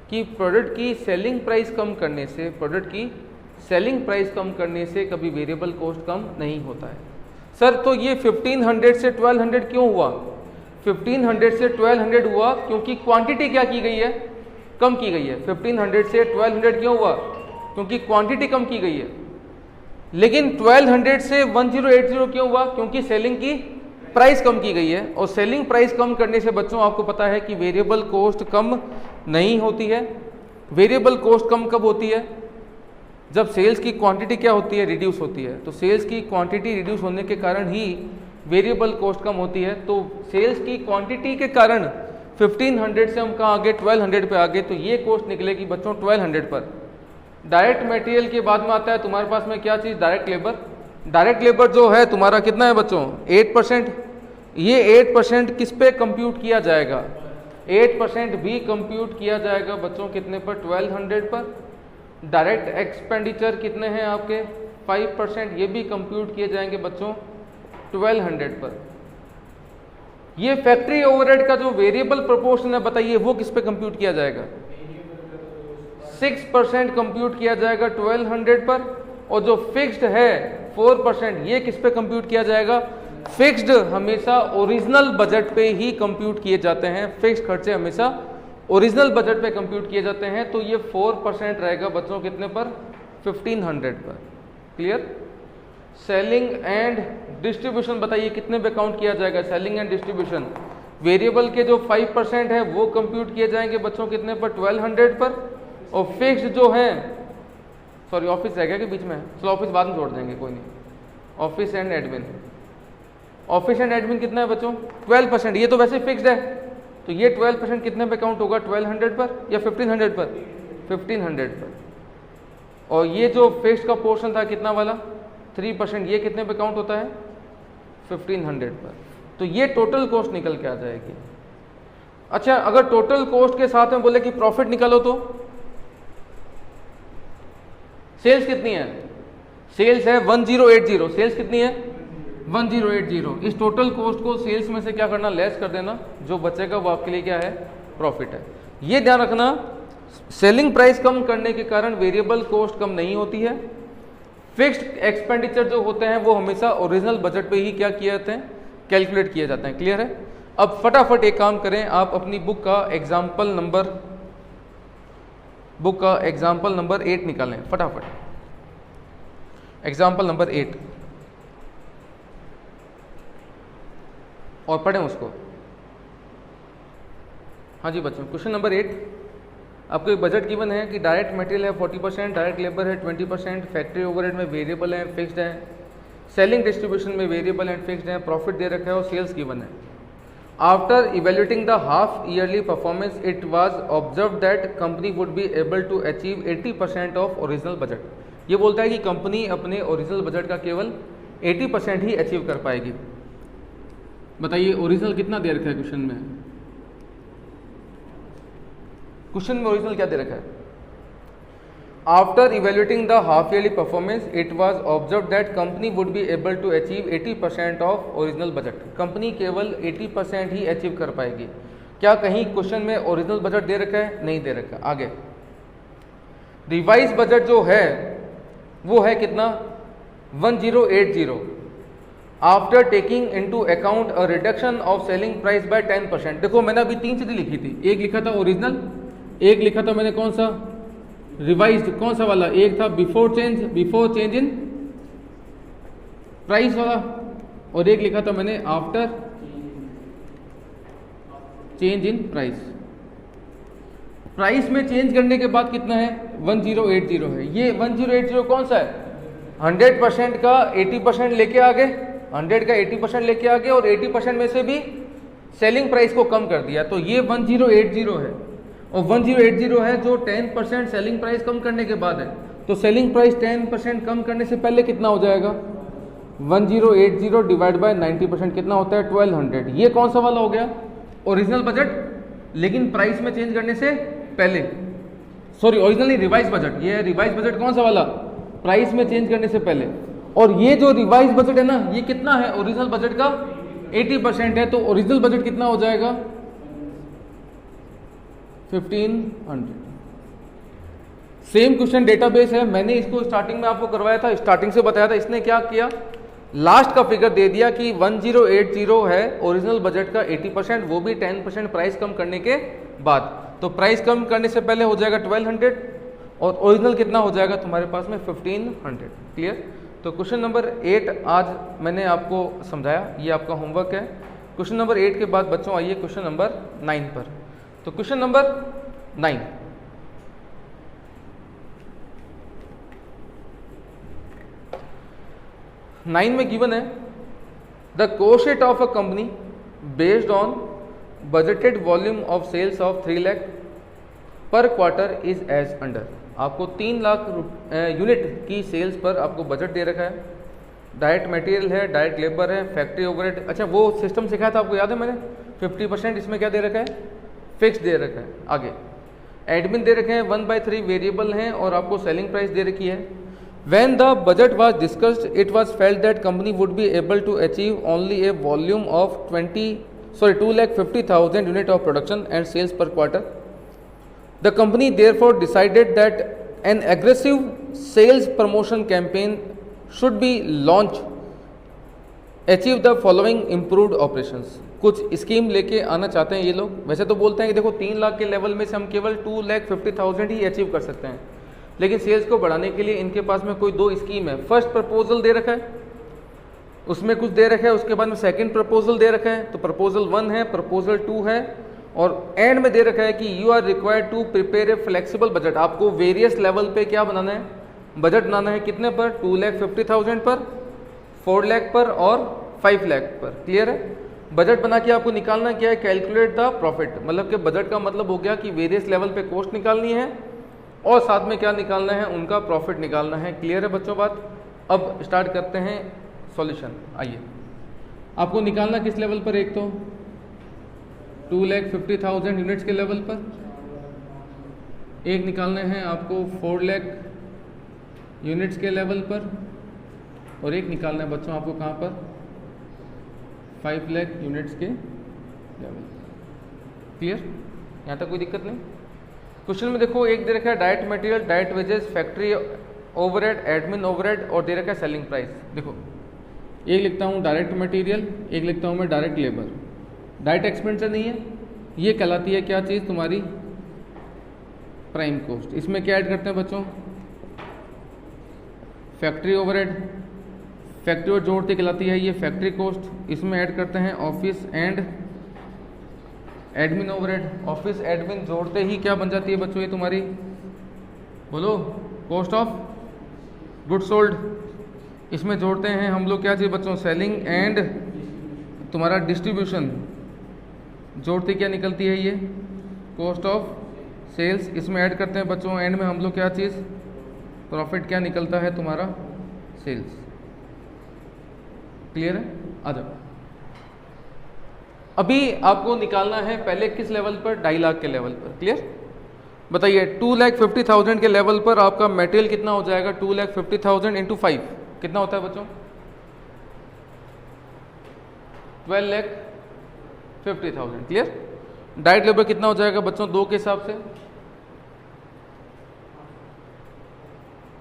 कि प्रोडक्ट की सेलिंग प्राइस कम करने से, प्रोडक्ट की सेलिंग प्राइस कम करने से कभी वेरिएबल कॉस्ट कम नहीं होता है। सर तो ये 1500 से 1200 क्यों हुआ, 1500 से 1200 हुआ क्योंकि क्वांटिटी क्या की गई है, कम की गई है। 1500 से 1200 क्यों हुआ, क्योंकि क्वांटिटी कम की गई है। लेकिन 1200 से 1080 क्यों हुआ, क्योंकि सेलिंग की प्राइस कम की गई है। और सेलिंग प्राइस कम करने से बच्चों आपको पता है कि वेरिएबल कॉस्ट कम नहीं होती है। वेरिएबल कॉस्ट कम कब होती है, जब सेल्स की क्वांटिटी क्या होती है, रिड्यूस होती है। तो सेल्स की क्वांटिटी रिड्यूस होने के कारण ही वेरिएबल कॉस्ट कम होती है। तो सेल्स की क्वांटिटी के कारण 1500 से हम कहाँ आगे 1200 पे आगे, तो ये कॉस्ट निकलेगी बच्चों 1200 पर। डायरेक्ट मटेरियल के बाद में आता है तुम्हारे पास में क्या चीज़, डायरेक्ट लेबर। डायरेक्ट लेबर जो है तुम्हारा कितना है बच्चों 8%। ये 8% किस पे कंप्यूट किया जाएगा, 8% भी कंप्यूट किया जाएगा बच्चों कितने पर, 1200 पर। डायरेक्ट एक्सपेंडिचर कितने हैं आपके 5%, ये भी कंप्यूट किए जाएंगे बच्चों 1200 पर। ये फैक्ट्री ओवरहेड का जो वेरिएबल प्रोपोर्शन है बताइए वो किस पे कंप्यूट किया जाएगा? 6% कंप्यूट किया जाएगा 1200 पर, और जो फिक्स्ड है 4% ये किस पे कंप्यूट किया जाएगा? फिक्स्ड हमेशा ओरिजिनल बजट पे ही कंप्यूट किए जाते हैं, फिक्स्ड खर्चे हमेशा ओरिजिनल बजट पे कंप्यूट किए जाते हैं। तो ये 4% रहेगा बच्चों कितने पर? 1500 पर। क्लियर? सेलिंग एंड डिस्ट्रीब्यूशन बताइए कितने पे काउंट किया जाएगा? सेलिंग एंड डिस्ट्रीब्यूशन वेरिएबल के जो 5% है वो कंप्यूट किए जाएंगे बच्चों कितने पर? 1200 पर। और फिक्स्ड जो है, सॉरी ऑफिस रह गया कि बीच में? चलो ऑफिस बाद में जोड़ देंगे, कोई नहीं। Office and admin, office and admin कितना है बच्चों? 12%। ये तो वैसे फिक्स्ड है, तो ये 12% कितने पे काउंट होगा? 1200 पर या 1500 पर? 1500 पर। और ये जो फिक्स्ड का पोर्शन था कितना वाला? 3%, ये कितने पे काउंट होता है? 1500 पर। तो ये टोटल कॉस्ट निकल के आ जाएगी। अच्छा, अगर टोटल कॉस्ट के साथ में बोले कि प्रॉफिट निकालो तो सेल्स कितनी है? सेल्स है 1080। सेल्स कितनी है? 1080। इस टोटल कॉस्ट को सेल्स में से क्या करना? लेस कर देना, जो बचेगा वो आपके लिए क्या है? प्रॉफिट है। ये ध्यान रखना, सेलिंग प्राइस कम करने के कारण वेरिएबल कॉस्ट कम नहीं होती है। फिक्स्ड एक्सपेंडिचर जो होते हैं वो हमेशा ओरिजिनल बजट पे ही क्या किए जाते हैं? कैलकुलेट किए जाते हैं। क्लियर है? अब फटाफट एक काम करें, आप अपनी बुक का एग्जाम्पल नंबर 8 निकालें फटाफट। एग्जाम्पल नंबर 8 और पढ़ें उसको। हाँ जी बच्चों, क्वेश्चन नंबर 8, आपको एक बजट गिवन है कि डायरेक्ट मटेरियल है 40%, डायरेक्ट लेबर है 20%, फैक्ट्री ओवरहेड में वेरिएबल है, फिक्स्ड है, सेलिंग डिस्ट्रीब्यूशन में वेरिएबल एंड फिक्स्ड है, प्रॉफिट दे रखा है और सेल्स गिवन है। After evaluating the half yearly performance it was observe that company would be able to achieve 80% of original budget. ये बोलता है कि कंपनी अपने ओरिजिनल बजट का केवल 80% ही अचीव कर पाएगी। बताइए ओरिजिनल कितना दे रखा है क्वेश्चन में? क्वेश्चन में ओरिजिनल क्या दे रखा है? After evaluating the half yearly performance it was observe that company would be able to achieve 80% of original budget. Company केवल 80% ही अचीव कर पाएगी। क्या कहीं क्वेश्चन में ओरिजिनल बजट दे रखा है? नहीं दे रखा। आगे रिवाइज बजट जो है वो है कितना? 1080 after taking into account a reduction of selling price by 10%। देखो मैंने अभी 3 चीजें लिखी थी, एक लिखा था ओरिजिनल, एक लिखा था मैंने कौन सा? रिवाइज्ड। कौन सा वाला? एक था बिफोर चेंज इन प्राइस वाला, और एक लिखा था मैंने after change in price. Price में चेंज करने के बाद कितना है? 1080 है। ये 1080 कौन सा है? 100% का 80% लेके आ गए, 100 का 80% लेके आ गए और 80% में से भी सेलिंग प्राइस को कम कर दिया, तो ये 1080 है। और 1080 है जो 10% सेलिंग प्राइस कम करने के बाद है। तो सेलिंग प्राइस 10% कम करने से पहले कितना हो जाएगा? 1080 डिवाइड बाय 90% कितना होता है? 1200। ये कौन सा वाला हो गया? ओरिजिनल बजट, लेकिन प्राइस में चेंज करने से पहले। Sorry originally revise budget. ये है रिवाइज बजट। कौन सा वाला? प्राइस में चेंज करने से पहले। और ये जो रिवाइज बजट है ना, ये कितना है? ओरिजिनल बजट का 80% है। तो ओरिजिनल बजट कितना हो जाएगा? 1500। सेम क्वेश्चन डेटाबेस है, मैंने इसको स्टार्टिंग में आपको करवाया था, स्टार्टिंग से बताया था। इसने क्या किया? लास्ट का फिगर दे दिया कि 1080 है ओरिजिनल बजट का 80%, वो भी 10% प्राइस कम करने के बाद। तो प्राइस कम करने से पहले हो जाएगा 1200 और ओरिजिनल कितना हो जाएगा तुम्हारे पास में? 1500। क्लियर? तो क्वेश्चन नंबर 8 आज मैंने आपको समझाया, ये आपका होमवर्क है। क्वेश्चन नंबर 8 के बाद बच्चों आइए क्वेश्चन नंबर 9 पर। तो क्वेश्चन नंबर 9, में गिवन है the cost sheet of a company based on budgeted volume of sales of 3 lakh per quarter is as under. आपको 3 लाख यूनिट की सेल्स पर आपको बजट दे रखा है। डायरेक्ट मटेरियल है, डायरेक्ट लेबर है, फैक्ट्री ओवरहेड। अच्छा वो सिस्टम सिखाया था आपको, याद है मैंने? 50% इसमें क्या दे रखा है? फिक्स दे रखा है। आगे एडमिन दे रखे हैं 1/3 वेरिएबल हैं और आपको सेलिंग प्राइस दे रखी है। When the budget was discussed, it was felt that company would be able to achieve only a volume of 2,50,000 unit of production and sales per quarter. The company therefore decided that an aggressive sales promotion campaign should be launched, achieve the following improved operations. कुछ स्कीम लेके आना चाहते हैं ये लोग। वैसे तो बोलते हैं कि देखो 3 लाख के लेवल में से हम केवल 2,50,000 ही अचीव कर सकते हैं, लेकिन सेल्स को बढ़ाने के लिए इनके पास में कोई 2 स्कीम है। फर्स्ट प्रपोजल दे रखा है, उसमें कुछ दे रखा है, उसके बाद में सेकंड प्रपोजल दे रखा है, तो प्रपोजल 1 है, प्रपोजल 2 है, और एंड में दे रखा है कि you are required to prepare a flexible budget. आपको वेरियस लेवल पे क्या बनाना है, बजट बनाना है। कितने पर? 2,50,000 पर, 4 लाख पर और 5 लाख पर। क्लियर है? बजट बना के आपको निकालना क्या है? Calculate the profit. मतलब कि बजट का मतलब हो गया कि वेरियस लेवल पे कॉस्ट निकालनी है और साथ में क्या निकालना है? उनका प्रॉफिट निकालना है। क्लियर है बच्चों बात? अब स्टार्ट करते हैं सॉल्यूशन। आइए, आपको निकालना किस लेवल पर? एक तो 2,50,000 यूनिट्स के लेवल पर, एक निकालने हैं आपको 4 लाख यूनिट्स के लेवल पर, और एक निकालना है बच्चों आपको कहाँ पर? 5 लाख यूनिट्स के लेवल। क्लियर? यहाँ तक कोई दिक्कत नहीं। क्वेश्चन में देखो एक दे रखा है direct material, direct wages, factory overhead, admin overhead, और दे रखा है सेलिंग प्राइस। देखो एक लिखता हूँ डायरेक्ट मटेरियल, एक लिखता हूँ मैं डायरेक्ट लेबर। डायरेक्ट एक्सपेंडिचर नहीं है, ये कहलाती है क्या चीज़? तुम्हारी प्राइम कॉस्ट। इसमें क्या ऐड करते हैं बच्चों? फैक्ट्री ओवरहेड, फैक्ट्री और जोड़ते कहलाती है ये फैक्ट्री कॉस्ट। इसमें ऐड करते हैं office and admin overhead. Office admin जोड़ते ही क्या बन जाती है बच्चों? ये तुम्हारी, बोलो, कॉस्ट ऑफ गुड सोल्ड। इसमें जोड़ते हैं हम लोग क्या चीज़ बच्चों? सेलिंग एंड तुम्हारा डिस्ट्रीब्यूशन। जोड़ते क्या निकलती है? ये कॉस्ट ऑफ सेल्स। इसमें ऐड करते हैं बच्चों एंड में हम लोग क्या चीज़? प्रॉफिट। क्या निकलता है तुम्हारा? सेल्स। क्लियर है? आ जाओ। अभी आपको निकालना है पहले किस लेवल पर? 2.5 लाख के लेवल पर। क्लियर? बताइए 2,50,000 के लेवल पर आपका मटेरियल कितना हो जाएगा? 2,50,000 इंटू 5 कितना होता है बच्चों? 12,50,000। क्लियर? डायरेक्ट लेबर कितना हो जाएगा बच्चों 2 के हिसाब से?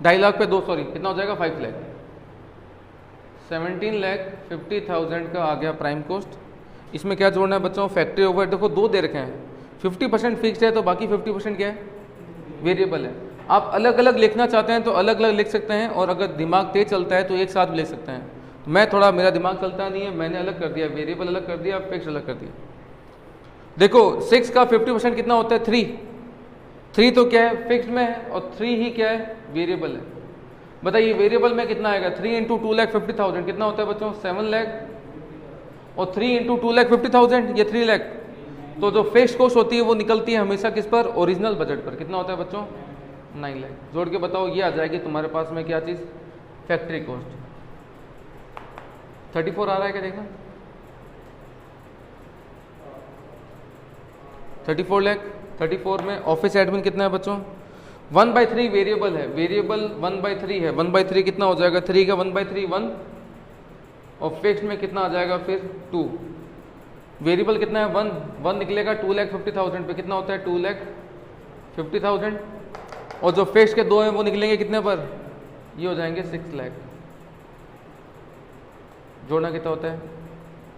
2.5 लाख पे 2, सॉरी, कितना हो जाएगा? 5 लाख। 17,50,000 का आ गया प्राइम कॉस्ट। इसमें क्या जोड़ना है बच्चों? Factory overhead. देखो 2 दे रखे हैं, 50% फिक्स्ड है तो बाकी 50% क्या है? वेरिएबल है। आप अलग अलग लिखना चाहते हैं तो अलग अलग लिख सकते हैं, और अगर दिमाग तेज चलता है तो एक साथ भी लिख सकते हैं। तो मैं थोड़ा, मेरा दिमाग चलता नहीं है, मैंने अलग कर दिया, वेरिएबल अलग कर दिया, फिक्स्ड अलग कर दिया। देखो 6 का 50% कितना होता है? 3 तो क्या है? फिक्स्ड में है, और 3 ही क्या है? वेरिएबल है। बताइए वेरिएबल में कितना आएगा? 3 इंटू 2,50,000 कितना होता है बच्चों? 7 लाख, और 3 इंटू 2,50,000 ये 3 लाख। तो जो फिक्स्ड कॉस्ट होती है वो निकलती है हमेशा किस पर? ओरिजिनल बजट पर। कितना होता है बच्चों? 9 लाख। जोड़ के बताओ, ये आ जाएगी तुम्हारे पास में क्या चीज़? Factory cost. 34 आ रहा है क्या? देखना, 34 लाख। 34 में ऑफिस एडमिन कितना है बच्चों? 1/3 वेरिएबल है, वेरिएबल 1/3 है। 1/3 कितना हो जाएगा? 3 का 1/3 1, और फिक्स्ड में कितना आ जाएगा फिर? 2। वेरिएबल कितना है? 1 निकलेगा 2,50,000 पे। कितना होता है? 2,50,000। और जो फिक्स्ड के 2 हैं वो निकलेंगे कितने पर? ये हो जाएंगे 6 लाख। जोड़ना कितना होता है?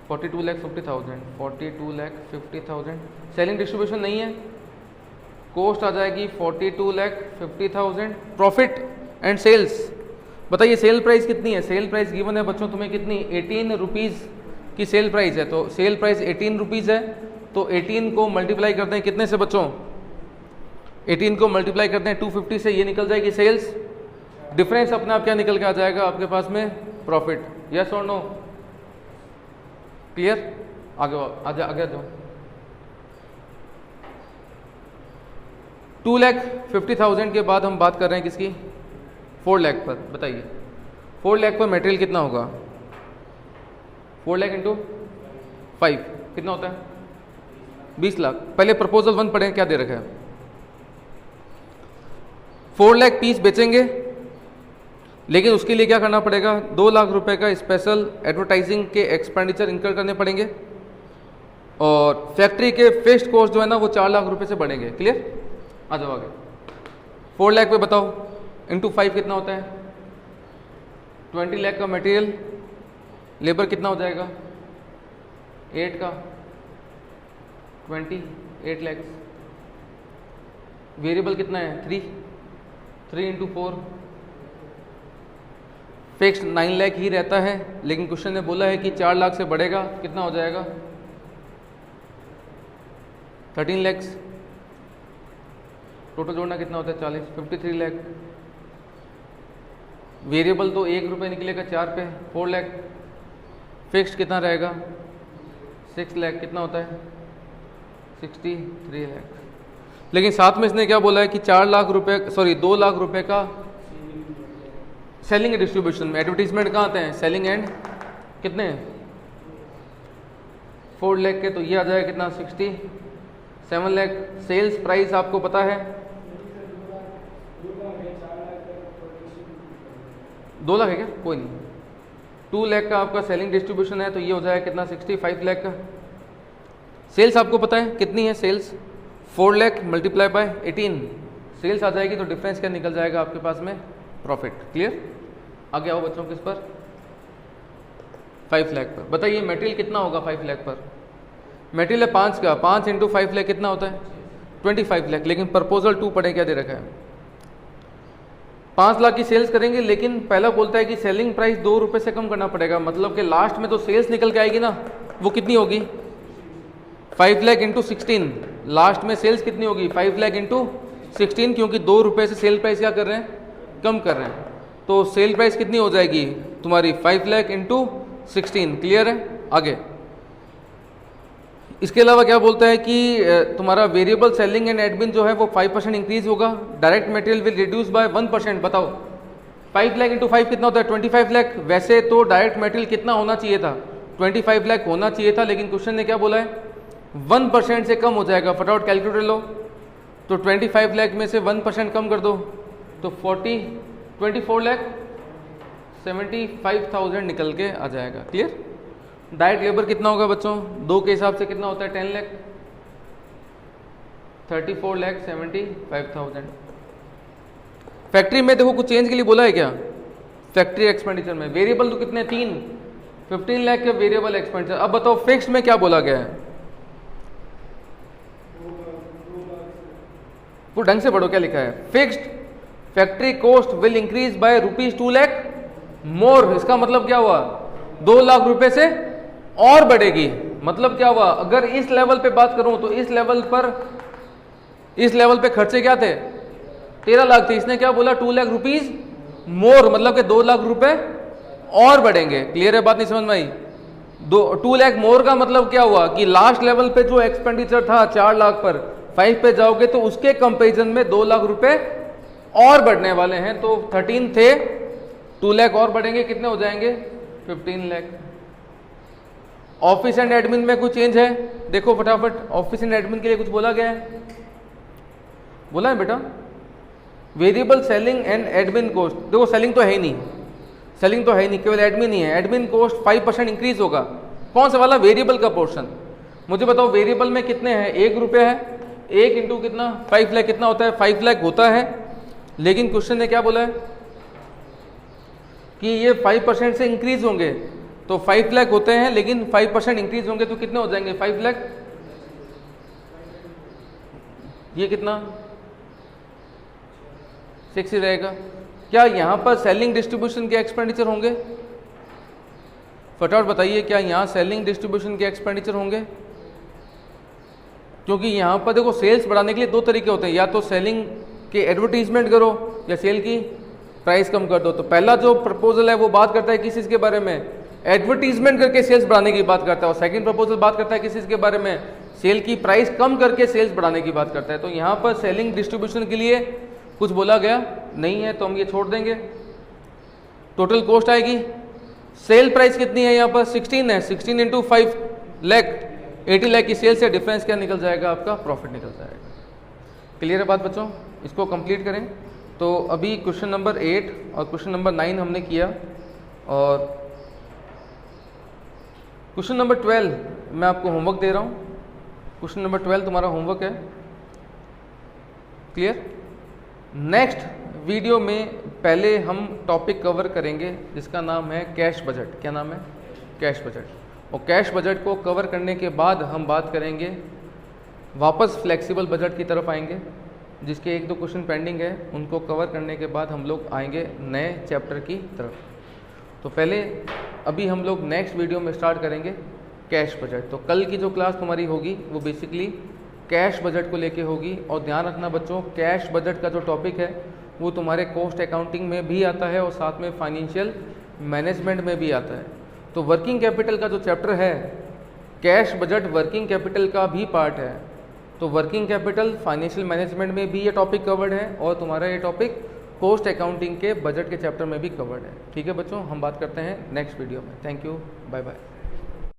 42,50,000, 42,50,000। सेलिंग डिस्ट्रीब्यूशन नहीं है, कॉस्ट आ जाएगी 42,50,000। प्रॉफिट एंड सेल्स, बताइए सेल प्राइस कितनी है? सेल प्राइस गिवन है बच्चों तुम्हें कितनी? 18 रुपीज़ की सेल प्राइस है। तो सेल प्राइस 18 रुपीज़ है, तो 18 को मल्टीप्लाई करते हैं कितने से बच्चों? 18 को मल्टीप्लाई करते हैं 250 से, ये निकल जाएगी सेल्स। डिफरेंस अपने आप क्या निकल के आ जाएगा आपके पास में? प्रॉफिट। यस और नो? क्लियर? आगे आगे जाओ। 2,50,000 के बाद हम बात कर रहे हैं किसकी? 4 लाख पर। बताइए 4 लाख पर मटेरियल कितना होगा? 4 लाख इंटू 5 कितना होता है? 20 लाख। पहले प्रपोजल 1 पढ़ें, क्या दे रखा है? 4 लाख पीस बेचेंगे, लेकिन उसके लिए क्या करना पड़ेगा? 2 लाख रुपए का स्पेशल एडवर्टाइजिंग के एक्सपेंडिचर इंकर करने पड़ेंगे। और फैक्ट्री के फिक्स्ड कॉस्ट जो है ना वो 4 लाख रुपए से बढ़ेंगे। क्लियर, आ जाओ आगे। 4 लाख पे बताओ इंटू 5 कितना होता है? 20 लाख का मटेरियल, लेबर कितना हो जाएगा? 8 का 28 लाख। वेरिएबल कितना है? 3 इंटू 4, फिक्स्ड 9 लाख ही रहता है, लेकिन क्वेश्चन ने बोला है कि 4 लाख से बढ़ेगा, कितना हो जाएगा? 13 लाख। टोटल जोड़ना कितना होता है? 40, 53 लाख। वेरिएबल तो 1 रुपये निकलेगा 4 पे, 4 लाख। फिक्स्ड कितना रहेगा? 6 लाख। कितना होता है? 63 लाख। लेकिन साथ में इसने क्या बोला है कि 4 लाख रुपए, सॉरी 2 लाख रुपए का सेलिंग एंड डिस्ट्रीब्यूशन में। एडवर्टीजमेंट कहाँ आते हैं? सेलिंग एंड कितने? 4 लाख के, तो ये आ जाएगा कितना? 67 लाख। सेल्स प्राइस आपको पता है 2 लाख है क्या? कोई नहीं, 2 लाख का आपका सेलिंग डिस्ट्रीब्यूशन है, तो ये हो जाएगा कितना? 65 लाख का। सेल्स आपको पता है कितनी है sales? 4 lakh multiply by 18 sales आ जाएगी, तो डिफरेंस क्या निकल जाएगा आपके पास में? प्रॉफिट। क्लियर, आगे आओ बच्चों। किस पर? 5 लाख पर। बताइए मटेरियल कितना होगा 5 लाख पर? मटेरियल है 5 का, 5 इंटू 5 लाख कितना होता है? 25 लाख। लेकिन प्रपोजल 2 पढ़े क्या दे रखा है? 5 लाख की सेल्स करेंगे, लेकिन पहला बोलता है कि सेलिंग प्राइस 2 रुपये से कम करना पड़ेगा, मतलब कि लास्ट में तो सेल्स निकल के आएगी ना, वो कितनी होगी? 5 लाख इंटू 16। लास्ट में सेल्स कितनी होगी? 5 लाख इंटू 16, क्योंकि 2 रुपये से सेल प्राइस क्या कर रहे हैं? कम कर रहे हैं। तो सेल प्राइस कितनी हो जाएगी तुम्हारी? 5 लाख इंटू 16। क्लियर है, आगे। इसके अलावा क्या बोलता है कि तुम्हारा वेरिएबल सेलिंग एंड एडमिन जो है वो 5% इंक्रीज होगा। Direct material will reduce by 1%। बताओ 5 लाख इंटू 5 कितना होता है? 25 लाख। वैसे तो डायरेक्ट मटेरियल कितना होना चाहिए था? 25 लाख होना चाहिए था, लेकिन क्वेश्चन ने क्या बोला है? 1% से कम हो जाएगा। फटाफट कैलकुलेटर लो, तो 25 लाख में से 1% कम कर दो, तो 24 लाख 75,000 निकल के आ जाएगा। क्लियर। डायरेक्ट लेबर कितना होगा बच्चों? 2 के हिसाब से कितना होता है? 10 लाख, 34 लाख 75,000। फैक्ट्री में देखो कुछ चेंज के लिए बोला है क्या? फैक्ट्री एक्सपेंडिचर में वेरिएबल तो कितने? 3, 15 लाख के वेरिएबल एक्सपेंडिचर। अब बताओ फिक्स्ड में क्या बोला गया है? पूरा ढंग से पढ़ो क्या लिखा है। Fixed factory cost will increase by ₹2 lakh more. इसका मतलब क्या हुआ? 2 लाख रुपए से और बढ़ेगी। मतलब क्या हुआ? अगर इस लेवल पे बात करूं तो इस लेवल पे खर्चे क्या थे? 13 लाख थे। इसने क्या बोला? 2 लाख रुपीज मोर, मतलब कि 2 लाख रुपए और बढ़ेंगे। क्लियर है बात? नहीं समझ में आई? 2 लाख मोर का मतलब क्या हुआ कि लास्ट लेवल पे जो एक्सपेंडिचर था 4 लाख पर 5 पे जाओगे तो उसके कंपेरिजन में 2 लाख रुपए और बढ़ने वाले हैं। तो 13 थे, 2 लाख और बढ़ेंगे, कितने हो जाएंगे? 15 लाख। ऑफिस एंड एडमिन में कुछ चेंज है? देखो फटाफट, ऑफिस एंड एडमिन के लिए कुछ बोला गया है? बोला है बेटा? Variable selling and admin cost. देखो सेलिंग तो है ही नहीं, सेलिंग तो है ही नहीं, केवल एडमिन ही है। एडमिन कॉस्ट 5% इंक्रीज होगा। कौन सा वाला? वेरिएबल का पोर्शन। मुझे बताओ वेरिएबल में कितने हैं? 1 रुपये है। 1 इंटू कितना? 5 लाख। कितना होता है? 5 लाख होता है, लेकिन क्वेश्चन ने क्या बोला है कि ये 5% से इंक्रीज होंगे। तो 5 लाख होते हैं, लेकिन 5% इंक्रीज होंगे तो कितने हो जाएंगे? 5 लाख। ये कितना? 6 ही रहेगा। क्या यहां पर सेलिंग डिस्ट्रीब्यूशन के एक्सपेंडिचर होंगे? फटाफट बताइए, क्या यहां सेलिंग डिस्ट्रीब्यूशन के एक्सपेंडिचर होंगे? क्योंकि यहां पर देखो सेल्स बढ़ाने के लिए 2 तरीके होते हैं, या तो सेलिंग के एडवर्टीजमेंट करो या सेल की प्राइस कम कर दो। तो पहला जो प्रपोजल है वो बात करता है किस चीज के बारे में? एडवर्टीजमेंट करके सेल्स बढ़ाने की बात करता है। और सेकंड प्रपोजल बात करता है किस चीज के बारे में? सेल की प्राइस कम करके सेल्स बढ़ाने की बात करता है। तो यहाँ पर सेलिंग डिस्ट्रीब्यूशन के लिए कुछ बोला गया नहीं है, तो हम ये छोड़ देंगे। टोटल कॉस्ट आएगी, सेल प्राइस कितनी है यहाँ पर? 16 है। 16 इंटू 5 लाख, 80 लाख की सेल से डिफरेंस क्या निकल जाएगा? आपका प्रॉफिट निकल जाएगा। क्लियर है बात बच्चों? इसको कंप्लीट करें। तो अभी क्वेश्चन नंबर 8 और क्वेश्चन नंबर 9 हमने किया, और क्वेश्चन नंबर 12 मैं आपको होमवर्क दे रहा हूँ। क्वेश्चन नंबर 12 तुम्हारा होमवर्क है, क्लियर। नेक्स्ट वीडियो में पहले हम टॉपिक कवर करेंगे जिसका नाम है कैश बजट। क्या नाम है? Cash budget. और कैश बजट को कवर करने के बाद हम बात करेंगे, वापस फ्लेक्सिबल बजट की तरफ आएंगे, जिसके 1-2 क्वेश्चन पेंडिंग है, उनको कवर करने के बाद हम लोग आएंगे नए चैप्टर की तरफ। तो पहले अभी हम लोग नेक्स्ट वीडियो में स्टार्ट करेंगे कैश बजट। तो कल की जो क्लास तुम्हारी होगी वो बेसिकली कैश बजट को लेके होगी। और ध्यान रखना बच्चों, कैश बजट का जो टॉपिक है वो तुम्हारे कॉस्ट अकाउंटिंग में भी आता है और साथ में फाइनेंशियल मैनेजमेंट में भी आता है। तो वर्किंग कैपिटल का जो चैप्टर है, कैश बजट वर्किंग कैपिटल का भी पार्ट है। तो वर्किंग कैपिटल फाइनेंशियल मैनेजमेंट में भी ये टॉपिक कवर्ड है और तुम्हारा ये टॉपिक कॉस्ट अकाउंटिंग के बजट के चैप्टर में भी कवर्ड है। ठीक है बच्चों, हम बात करते हैं नेक्स्ट वीडियो में। Thank you, bye bye.